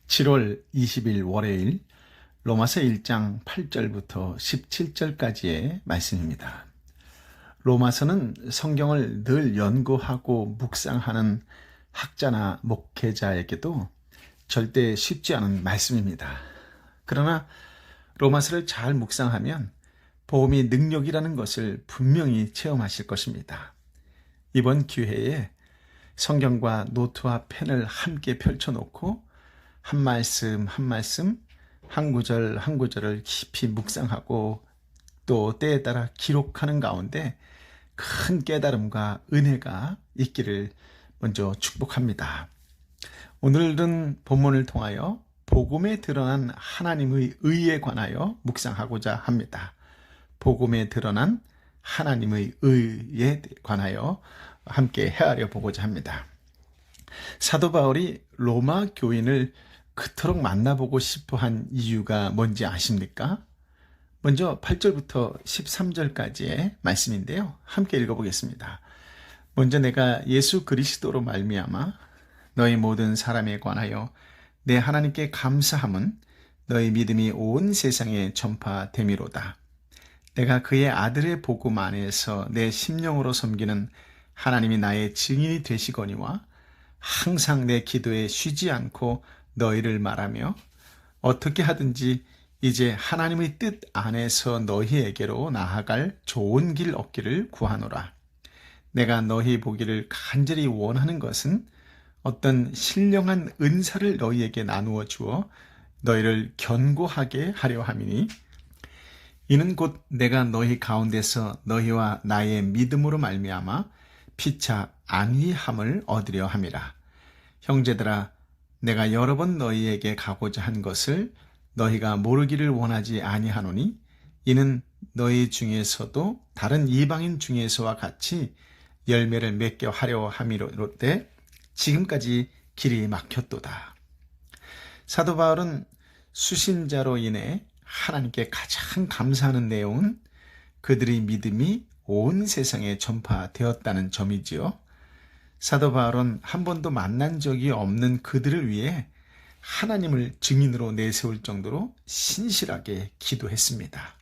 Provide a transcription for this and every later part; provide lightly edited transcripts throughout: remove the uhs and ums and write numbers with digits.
7월 20일 월요일 로마서 1장 8절부터 17절까지의 말씀입니다. 로마서는 성경을 늘 연구하고 묵상하는 학자나 목회자에게도 절대 쉽지 않은 말씀입니다. 그러나 로마서를 잘 묵상하면 복음이 능력이라는 것을 분명히 체험하실 것입니다. 이번 기회에 성경과 노트와 펜을 함께 펼쳐놓고 한 말씀 한 말씀, 한 구절 한 구절을 깊이 묵상하고 또 때에 따라 기록하는 가운데 큰 깨달음과 은혜가 있기를 먼저 축복합니다. 오늘은 본문을 통하여 복음에 드러난 하나님의 의에 관하여 묵상하고자 합니다. 복음에 드러난 하나님의 의에 관하여 함께 헤아려 보고자 합니다. 사도 바울이 로마 교인을 그토록 만나보고 싶어 한 이유가 뭔지 아십니까? 먼저 8절부터 13절까지의 말씀인데요. 함께 읽어보겠습니다. 먼저 내가 예수 그리스도로 말미암아 너희 모든 사람에 관하여 내 하나님께 감사함은 너희 믿음이 온 세상에 전파됨이로다. 내가 그의 아들의 복음 안에서 내 심령으로 섬기는 하나님이 나의 증인이 되시거니와 항상 내 기도에 쉬지 않고 너희를 말하며 어떻게 하든지 이제 하나님의 뜻 안에서 너희에게로 나아갈 좋은 길 얻기를 구하노라. 내가 너희 보기를 간절히 원하는 것은 어떤 신령한 은사를 너희에게 나누어 주어 너희를 견고하게 하려 함이니 이는 곧 내가 너희 가운데서 너희와 나의 믿음으로 말미암아 피차 안위함을 얻으려 함이라. 형제들아, 내가 여러 번 너희에게 가고자 한 것을 너희가 모르기를 원하지 아니하노니 이는 너희 중에서도 다른 이방인 중에서와 같이 열매를 맺게 하려 함이로되 지금까지 길이 막혔도다. 사도 바울은 수신자로 인해 하나님께 가장 감사하는 내용은 그들의 믿음이 온 세상에 전파되었다는 점이지요. 사도 바울은 한 번도 만난 적이 없는 그들을 위해 하나님을 증인으로 내세울 정도로 신실하게 기도했습니다.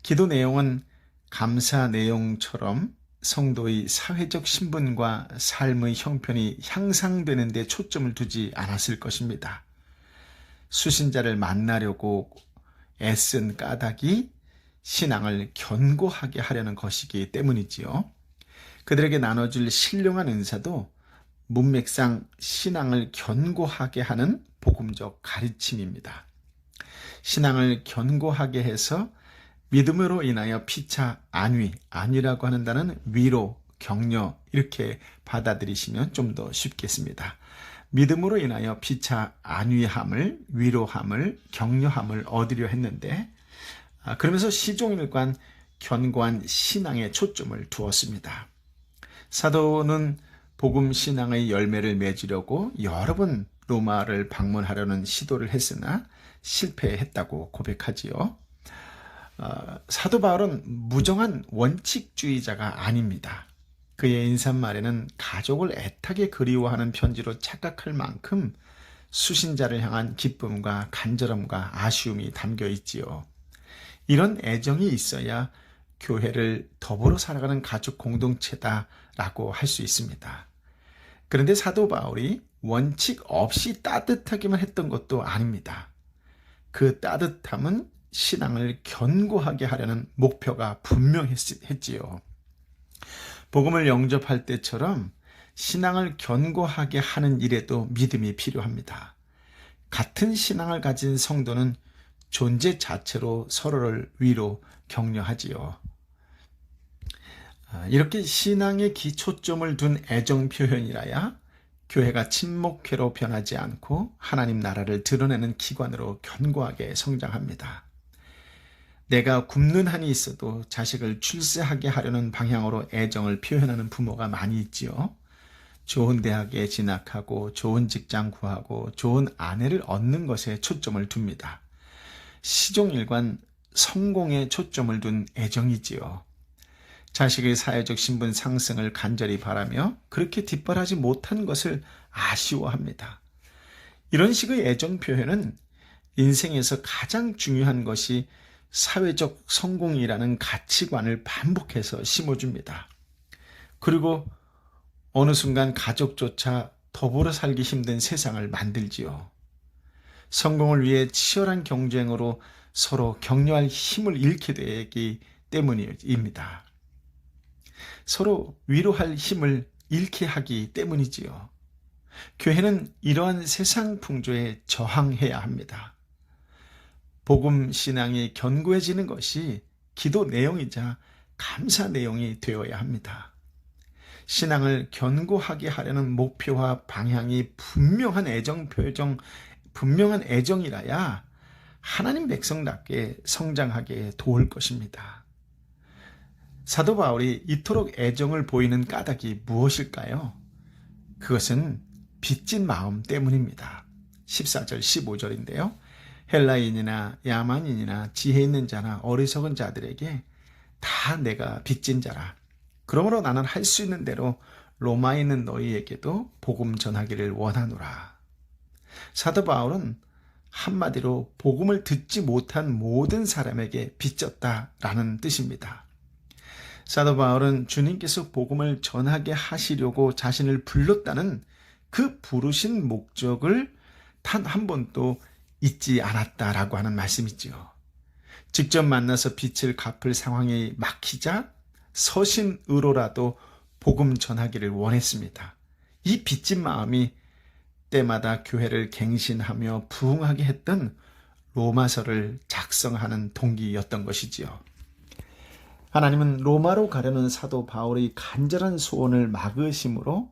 기도 내용은 감사 내용처럼 성도의 사회적 신분과 삶의 형편이 향상되는 데 초점을 두지 않았을 것입니다. 수신자를 만나려고 애쓴 까닭이 신앙을 견고하게 하려는 것이기 때문이지요. 그들에게 나눠줄 신령한 은사도 문맥상 신앙을 견고하게 하는 복음적 가르침입니다. 신앙을 견고하게 해서 믿음으로 인하여 피차 안위라고 한다는 위로, 격려 이렇게 받아들이시면 좀 더 쉽겠습니다. 믿음으로 인하여 피차 안위함을, 위로함을, 격려함을 얻으려 했는데 그러면서 시종일관 견고한 신앙에 초점을 두었습니다. 사도는 복음 신앙의 열매를 맺으려고 여러 번 로마를 방문하려는 시도를 했으나 실패했다고 고백하지요. 사도 바울은 무정한 원칙주의자가 아닙니다. 그의 인사말에는 가족을 애타게 그리워하는 편지로 착각할 만큼 수신자를 향한 기쁨과 간절함과 아쉬움이 담겨 있지요. 이런 애정이 있어야 교회를 더불어 살아가는 가족 공동체다라고 할 수 있습니다. 그런데 사도 바울이 원칙 없이 따뜻하기만 했던 것도 아닙니다. 그 따뜻함은 신앙을 견고하게 하려는 목표가 분명했지요. 복음을 영접할 때처럼 신앙을 견고하게 하는 일에도 믿음이 필요합니다. 같은 신앙을 가진 성도는 존재 자체로 서로를 위로 격려하지요. 이렇게 신앙에 기초점을 둔 애정 표현이라야 교회가 친목회로 변하지 않고 하나님 나라를 드러내는 기관으로 견고하게 성장합니다. 내가 굶는 한이 있어도 자식을 출세하게 하려는 방향으로 애정을 표현하는 부모가 많이 있지요. 좋은 대학에 진학하고 좋은 직장 구하고 좋은 아내를 얻는 것에 초점을 둡니다. 시종일관 성공에 초점을 둔 애정이지요. 자식의 사회적 신분 상승을 간절히 바라며 그렇게 뒷바라지 못한 것을 아쉬워합니다. 이런 식의 애정 표현은 인생에서 가장 중요한 것이 사회적 성공이라는 가치관을 반복해서 심어줍니다. 그리고 어느 순간 가족조차 더불어 살기 힘든 세상을 만들지요. 성공을 위해 치열한 경쟁으로 서로 격려할 힘을 잃게 되기 때문입니다. 서로 위로할 힘을 잃게 하기 때문이지요. 교회는 이러한 세상 풍조에 저항해야 합니다. 복음 신앙이 견고해지는 것이 기도 내용이자 감사 내용이 되어야 합니다. 신앙을 견고하게 하려는 목표와 방향이 분명한 애정이라야 하나님 백성답게 성장하게 도울 것입니다. 사도 바울이 이토록 애정을 보이는 까닭이 무엇일까요? 그것은 빚진 마음 때문입니다. 14절 15절인데요. 헬라인이나 야만인이나 지혜 있는 자나 어리석은 자들에게 다 내가 빚진 자라. 그러므로 나는 할 수 있는 대로 로마에 있는 너희에게도 복음 전하기를 원하노라. 사도 바울은 한마디로 복음을 듣지 못한 모든 사람에게 빚졌다라는 뜻입니다. 사도 바울은 주님께서 복음을 전하게 하시려고 자신을 불렀다는 그 부르신 목적을 단 한 번도 잊지 않았다라고 하는 말씀이지요. 직접 만나서 빚을 갚을 상황이 막히자 서신으로라도 복음 전하기를 원했습니다. 이 빚진 마음이 때마다 교회를 갱신하며 부흥하게 했던 로마서를 작성하는 동기였던 것이지요. 하나님은 로마로 가려는 사도 바울의 간절한 소원을 막으심으로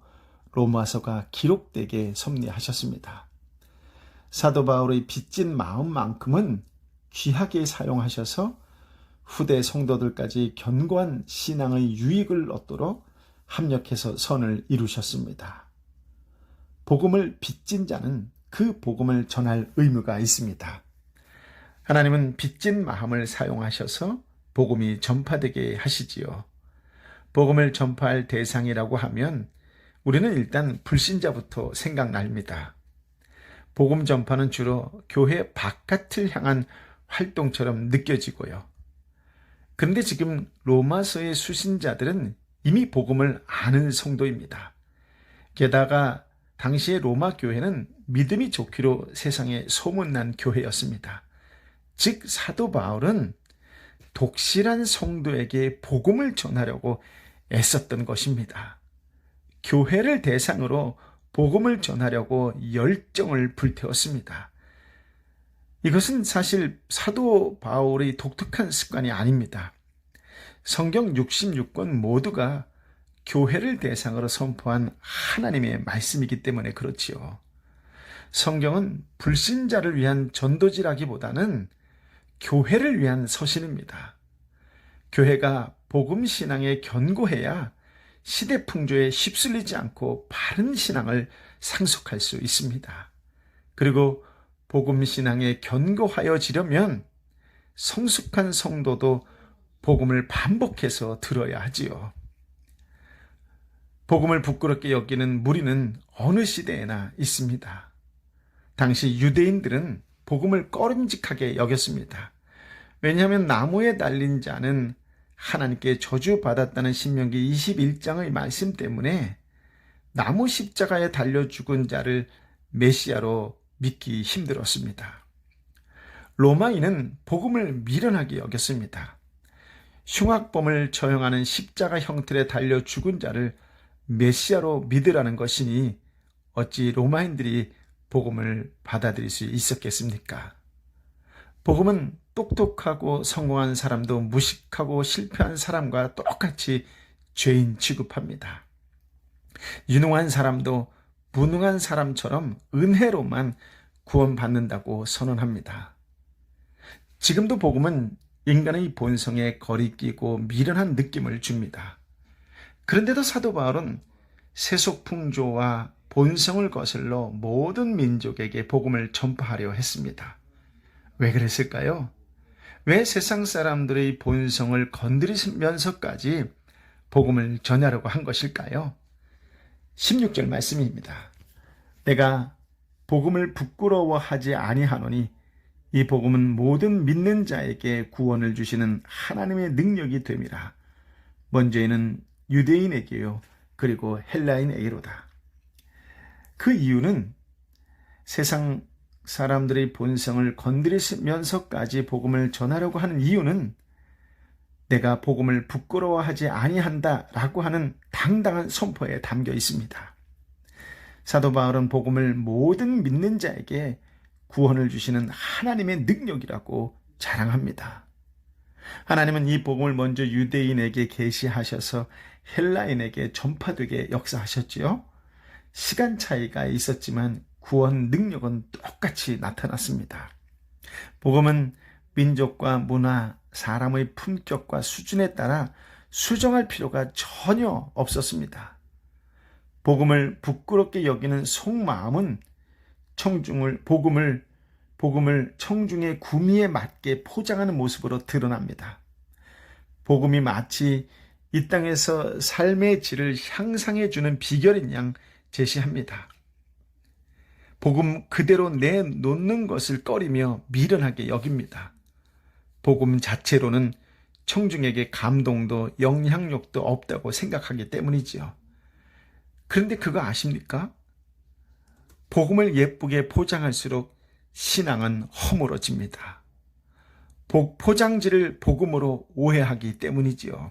로마서가 기록되게 섭리하셨습니다. 사도 바울의 빚진 마음만큼은 귀하게 사용하셔서 후대 성도들까지 견고한 신앙의 유익을 얻도록 합력해서 선을 이루셨습니다. 복음을 빚진 자는 그 복음을 전할 의무가 있습니다. 하나님은 빚진 마음을 사용하셔서 복음이 전파되게 하시지요. 복음을 전파할 대상이라고 하면 우리는 일단 불신자부터 생각납니다. 복음 전파는 주로 교회 바깥을 향한 활동처럼 느껴지고요. 그런데 지금 로마서의 수신자들은 이미 복음을 아는 성도입니다. 게다가 당시의 로마 교회는 믿음이 좋기로 세상에 소문난 교회였습니다. 즉 사도 바울은 독실한 성도에게 복음을 전하려고 애썼던 것입니다. 교회를 대상으로 복음을 전하려고 열정을 불태웠습니다. 이것은 사실 사도 바울의 독특한 습관이 아닙니다. 성경 66권 모두가 교회를 대상으로 선포한 하나님의 말씀이기 때문에 그렇지요. 성경은 불신자를 위한 전도지라기보다는 교회를 위한 서신입니다. 교회가 복음 신앙에 견고해야 시대 풍조에 휩쓸리지 않고 바른 신앙을 상속할 수 있습니다. 그리고 복음 신앙에 견고하여지려면 성숙한 성도도 복음을 반복해서 들어야 하지요. 복음을 부끄럽게 여기는 무리는 어느 시대에나 있습니다. 당시 유대인들은 복음을 꺼림직하게 여겼습니다. 왜냐하면 나무에 달린 자는 하나님께 저주받았다는 신명기 21장의 말씀 때문에 나무 십자가에 달려 죽은 자를 메시아로 믿기 힘들었습니다. 로마인은 복음을 미련하게 여겼습니다. 흉악범을 처형하는 십자가 형틀에 달려 죽은 자를 메시아로 믿으라는 것이니 어찌 로마인들이 복음을 받아들일 수 있었겠습니까? 복음은 똑똑하고 성공한 사람도 무식하고 실패한 사람과 똑같이 죄인 취급합니다. 유능한 사람도 무능한 사람처럼 은혜로만 구원받는다고 선언합니다. 지금도 복음은 인간의 본성에 거리끼고 미련한 느낌을 줍니다. 그런데도 사도 바울은 세속 풍조와 본성을 거슬러 모든 민족에게 복음을 전파하려 했습니다. 왜 그랬을까요? 왜 세상 사람들의 본성을 건드리면서까지 복음을 전하려고 한 것일까요? 16절 말씀입니다. 내가 복음을 부끄러워하지 아니하노니 이 복음은 모든 믿는 자에게 구원을 주시는 하나님의 능력이 됨이라. 먼저에는 유대인에게요, 그리고 헬라인에게로다. 그 이유는 세상 사람들의 본성을 건드리면서까지 복음을 전하려고 하는 이유는 내가 복음을 부끄러워하지 아니한다라고 하는 당당한 선포에 담겨 있습니다. 사도 바울은 복음을 모든 믿는 자에게 구원을 주시는 하나님의 능력이라고 자랑합니다. 하나님은 이 복음을 먼저 유대인에게 계시하셔서 헬라인에게 전파되게 역사하셨지요. 시간 차이가 있었지만 구원 능력은 똑같이 나타났습니다. 복음은 민족과 문화, 사람의 품격과 수준에 따라 수정할 필요가 전혀 없었습니다. 복음을 부끄럽게 여기는 속마음은 복음을 청중의 구미에 맞게 포장하는 모습으로 드러납니다. 복음이 마치 이 땅에서 삶의 질을 향상해 주는 비결인 양 제시합니다. 복음 그대로 내놓는 것을 꺼리며 미련하게 여깁니다. 복음 자체로는 청중에게 감동도 영향력도 없다고 생각하기 때문이지요. 그런데 그거 아십니까? 복음을 예쁘게 포장할수록 신앙은 허물어집니다. 포장지를 복음으로 오해하기 때문이지요.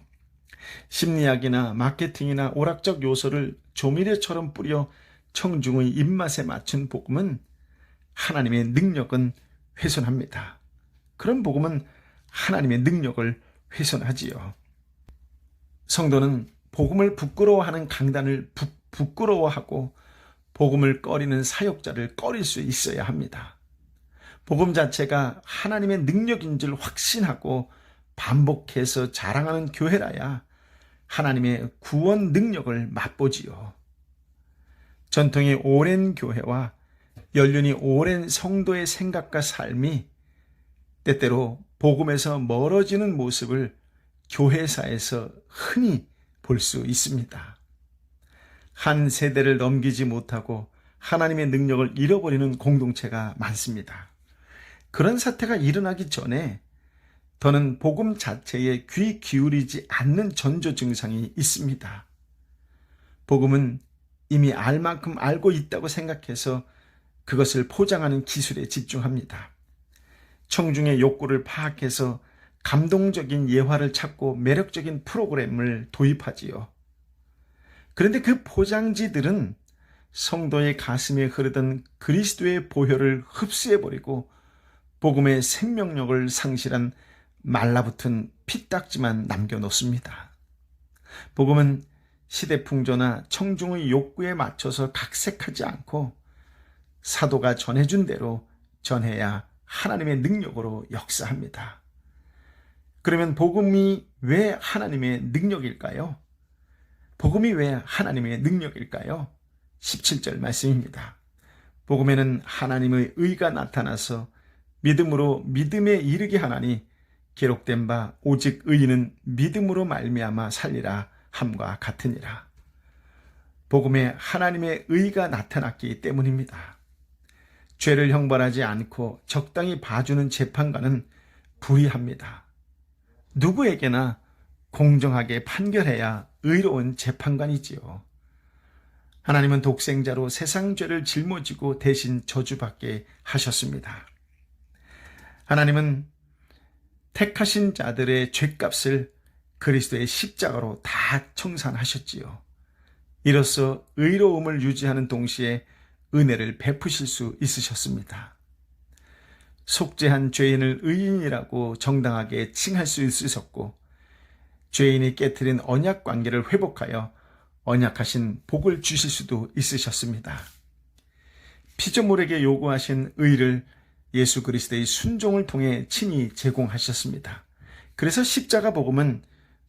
심리학이나 마케팅이나 오락적 요소를 조미료처럼 뿌려 청중의 입맛에 맞춘 복음은 하나님의 능력은 훼손합니다. 그런 복음은 하나님의 능력을 훼손하지요. 성도는 복음을 부끄러워하는 강단을 부끄러워하고 복음을 꺼리는 사역자를 꺼릴 수 있어야 합니다. 복음 자체가 하나님의 능력인 줄 확신하고 반복해서 자랑하는 교회라야 하나님의 구원 능력을 맛보지요. 전통이 오랜 교회와 연륜이 오랜 성도의 생각과 삶이 때때로 복음에서 멀어지는 모습을 교회사에서 흔히 볼 수 있습니다. 한 세대를 넘기지 못하고 하나님의 능력을 잃어버리는 공동체가 많습니다. 그런 사태가 일어나기 전에 더는 복음 자체에 귀 기울이지 않는 전조 증상이 있습니다. 복음은 이미 알 만큼 알고 있다고 생각해서 그것을 포장하는 기술에 집중합니다. 청중의 욕구를 파악해서 감동적인 예화를 찾고 매력적인 프로그램을 도입하지요. 그런데 그 포장지들은 성도의 가슴에 흐르던 그리스도의 보혈을 흡수해버리고 복음의 생명력을 상실한 말라붙은 피딱지만 남겨놓습니다. 복음은 시대 풍조나 청중의 욕구에 맞춰서 각색하지 않고 사도가 전해준 대로 전해야 하나님의 능력으로 역사합니다. 그러면 복음이 왜 하나님의 능력일까요? 복음이 왜 하나님의 능력일까요? 17절 말씀입니다. 복음에는 하나님의 의가 나타나서 믿음으로 믿음에 이르게 하나니 기록된 바 오직 의인은 믿음으로 말미암아 살리라 함과 같으니라. 복음에 하나님의 의가 나타났기 때문입니다. 죄를 형벌하지 않고 적당히 봐주는 재판관은 불의합니다. 누구에게나 공정하게 판결해야 의로운 재판관이지요. 하나님은 독생자로 세상 죄를 짊어지고 대신 저주받게 하셨습니다. 하나님은 택하신 자들의 죄값을 그리스도의 십자가로 다 청산하셨지요. 이로써 의로움을 유지하는 동시에 은혜를 베푸실 수 있으셨습니다. 속죄한 죄인을 의인이라고 정당하게 칭할 수 있으셨고 죄인이 깨트린 언약 관계를 회복하여 언약하신 복을 주실 수도 있으셨습니다. 피조물에게 요구하신 의를 예수 그리스도의 순종을 통해 친히 제공하셨습니다. 그래서 십자가 복음은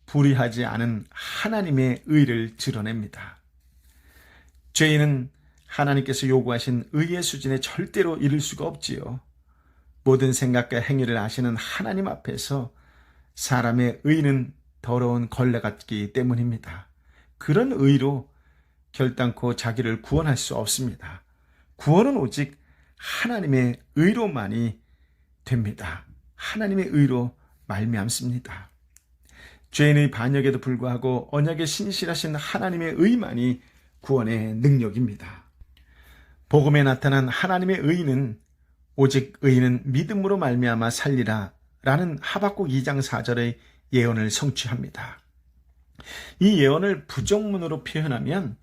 불의하지 않은 하나님의 의를 드러냅니다. 죄인은 하나님께서 요구하신 의의 수준에 절대로 이를 수가 없지요. 모든 생각과 행위를 아시는 하나님 앞에서 사람의 의는 더러운 걸레 같기 때문입니다. 그런 의로 결단코 자기를 구원할 수 없습니다. 구원은 오직 하나님의 의로만이 됩니다. 하나님의 의로 말미암습니다. 죄인의 반역에도 불구하고 언약에 신실하신 하나님의 의만이 구원의 능력입니다. 복음에 나타난 하나님의 의는 오직 의인은 믿음으로 말미암아 살리라 라는 하박국 2장 4절의 예언을 성취합니다. 이 예언을 부정문으로 표현하면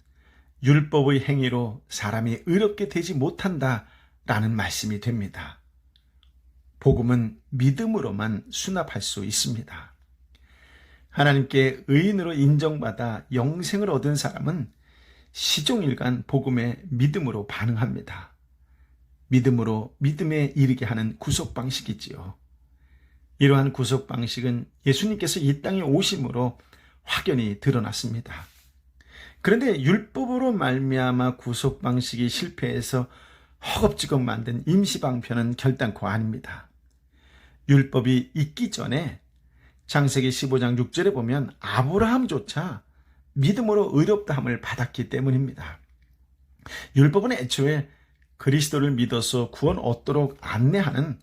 율법의 행위로 사람이 의롭게 되지 못한다 라는 말씀이 됩니다. 복음은 믿음으로만 수납할 수 있습니다. 하나님께 의인으로 인정받아 영생을 얻은 사람은 시종일관 복음에 믿음으로 반응합니다. 믿음으로 믿음에 이르게 하는 구속 방식이지요. 이러한 구속 방식은 예수님께서 이 땅에 오심으로 확연히 드러났습니다. 그런데 율법으로 말미암아 구속 방식이 실패해서 허겁지겁 만든 임시방편은 결단코 아닙니다. 율법이 있기 전에 창세기 15장 6절에 보면 아브라함조차 믿음으로 의롭다함을 받았기 때문입니다. 율법은 애초에 그리스도를 믿어서 구원 얻도록 안내하는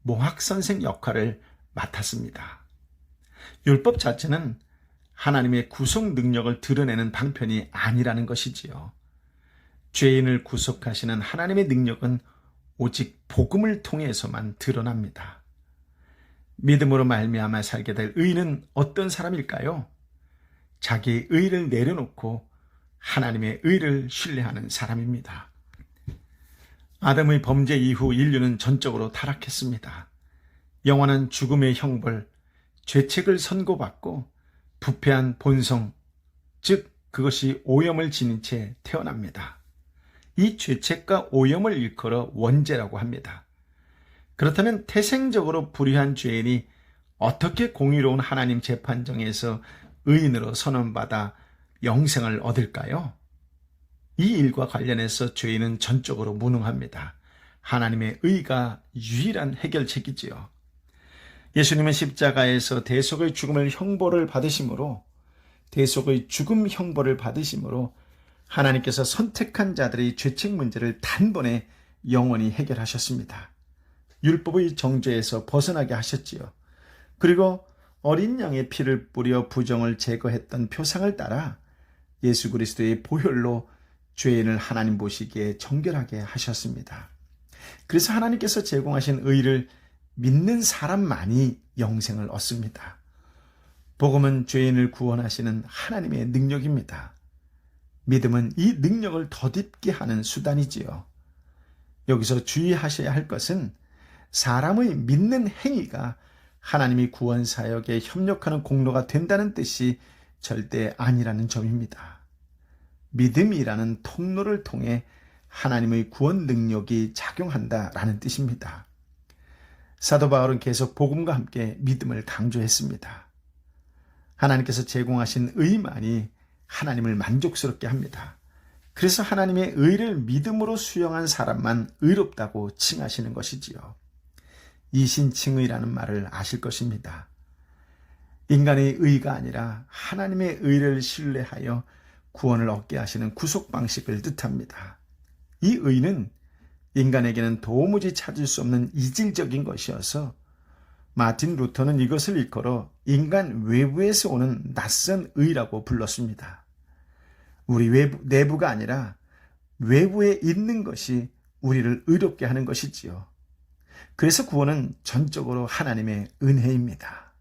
몽학선생 역할을 맡았습니다. 율법 자체는 하나님의 구속 능력을 드러내는 방편이 아니라는 것이지요. 죄인을 구속하시는 하나님의 능력은 오직 복음을 통해서만 드러납니다. 믿음으로 말미암아 살게 될 의인은 어떤 사람일까요? 자기의 의를 내려놓고 하나님의 의를 신뢰하는 사람입니다. 아담의 범죄 이후 인류는 전적으로 타락했습니다. 영원한 죽음의 형벌, 죄책을 선고받고 부패한 본성, 즉 그것이 오염을 지닌 채 태어납니다. 이 죄책과 오염을 일컬어 원죄라고 합니다. 그렇다면 태생적으로 불의한 죄인이 어떻게 공의로운 하나님 재판정에서 의인으로 선언받아 영생을 얻을까요? 이 일과 관련해서 죄인은 전적으로 무능합니다. 하나님의 의가 유일한 해결책이지요. 예수님은 십자가에서 대속의 죽음 형벌을 받으심으로 하나님께서 선택한 자들의 죄책 문제를 단번에 영원히 해결하셨습니다. 율법의 정죄에서 벗어나게 하셨지요. 그리고 어린 양의 피를 뿌려 부정을 제거했던 표상을 따라 예수 그리스도의 보혈로 죄인을 하나님 보시기에 정결하게 하셨습니다. 그래서 하나님께서 제공하신 의를 믿는 사람만이 영생을 얻습니다. 복음은 죄인을 구원하시는 하나님의 능력입니다. 믿음은 이 능력을 덧입게 하는 수단이지요. 여기서 주의하셔야 할 것은 사람의 믿는 행위가 하나님이 구원 사역에 협력하는 공로가 된다는 뜻이 절대 아니라는 점입니다. 믿음이라는 통로를 통해 하나님의 구원 능력이 작용한다라는 뜻입니다. 사도 바울은 계속 복음과 함께 믿음을 강조했습니다. 하나님께서 제공하신 의만이 하나님을 만족스럽게 합니다. 그래서 하나님의 의를 믿음으로 수용한 사람만 의롭다고 칭하시는 것이지요. 이신칭의라는 말을 아실 것입니다. 인간의 의가 아니라 하나님의 의를 신뢰하여 구원을 얻게 하시는 구속 방식을 뜻합니다. 이 의는 인간에게는 도무지 찾을 수 없는 이질적인 것이어서 마틴 루터는 이것을 일컬어 인간 외부에서 오는 낯선 의라고 불렀습니다. 우리 내부가 아니라 외부에 있는 것이 우리를 의롭게 하는 것이지요. 그래서 구원은 전적으로 하나님의 은혜입니다.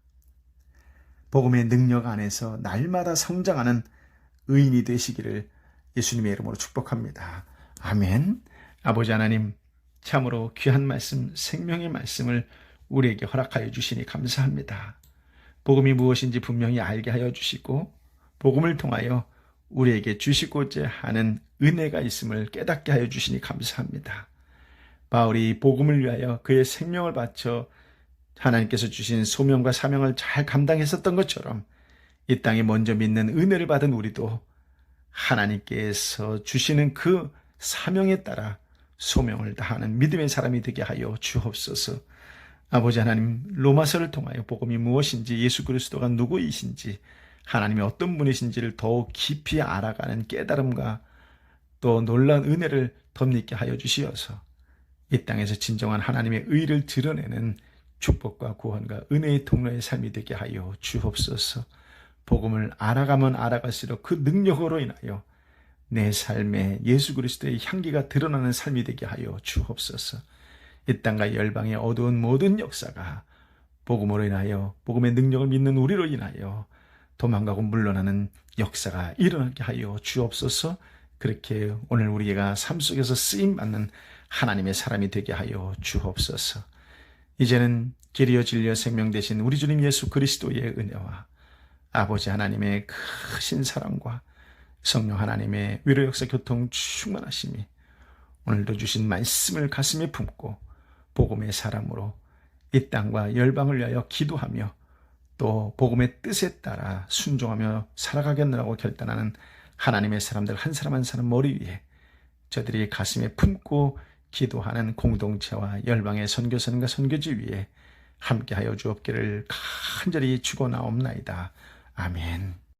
복음의 능력 안에서 날마다 성장하는 의인이 되시기를 예수님의 이름으로 축복합니다. 아멘. 아버지 하나님, 참으로 귀한 말씀, 생명의 말씀을 우리에게 허락하여 주시니 감사합니다. 복음이 무엇인지 분명히 알게 하여 주시고 복음을 통하여 우리에게 주시고자 하는 은혜가 있음을 깨닫게 하여 주시니 감사합니다. 바울이 복음을 위하여 그의 생명을 바쳐 하나님께서 주신 소명과 사명을 잘 감당했었던 것처럼 이 땅에 먼저 믿는 은혜를 받은 우리도 하나님께서 주시는 그 사명에 따라 소명을 다하는 믿음의 사람이 되게 하여 주옵소서. 아버지 하나님, 로마서를 통하여 복음이 무엇인지, 예수 그리스도가 누구이신지, 하나님이 어떤 분이신지를 더욱 깊이 알아가는 깨달음과 또 놀라운 은혜를 덧입게 하여 주시어서 이 땅에서 진정한 하나님의 의를 드러내는 축복과 구원과 은혜의 통로의 삶이 되게 하여 주옵소서. 복음을 알아가면 알아갈수록 그 능력으로 인하여 내 삶에 예수 그리스도의 향기가 드러나는 삶이 되게 하여 주옵소서. 이 땅과 열방의 어두운 모든 역사가 복음으로 인하여, 복음의 능력을 믿는 우리로 인하여 도망가고 물러나는 역사가 일어나게 하여 주옵소서. 그렇게 오늘 우리가 삶 속에서 쓰임받는 하나님의 사람이 되게 하여 주옵소서. 이제는 길이요 진리요 생명 되신 우리 주님 예수 그리스도의 은혜와 아버지 하나님의 크신 사랑과 성령 하나님의 위로 역사 교통 충만하심이 오늘도 주신 말씀을 가슴에 품고 복음의 사람으로 이 땅과 열방을 위하여 기도하며 또 복음의 뜻에 따라 순종하며 살아가겠노라고 결단하는 하나님의 사람들 한 사람 한 사람 머리 위에 저들이 가슴에 품고 기도하는 공동체와 열방의 선교사님과 선교지 위에 함께하여 주옵기를 간절히 축원하옵나이다. 아멘.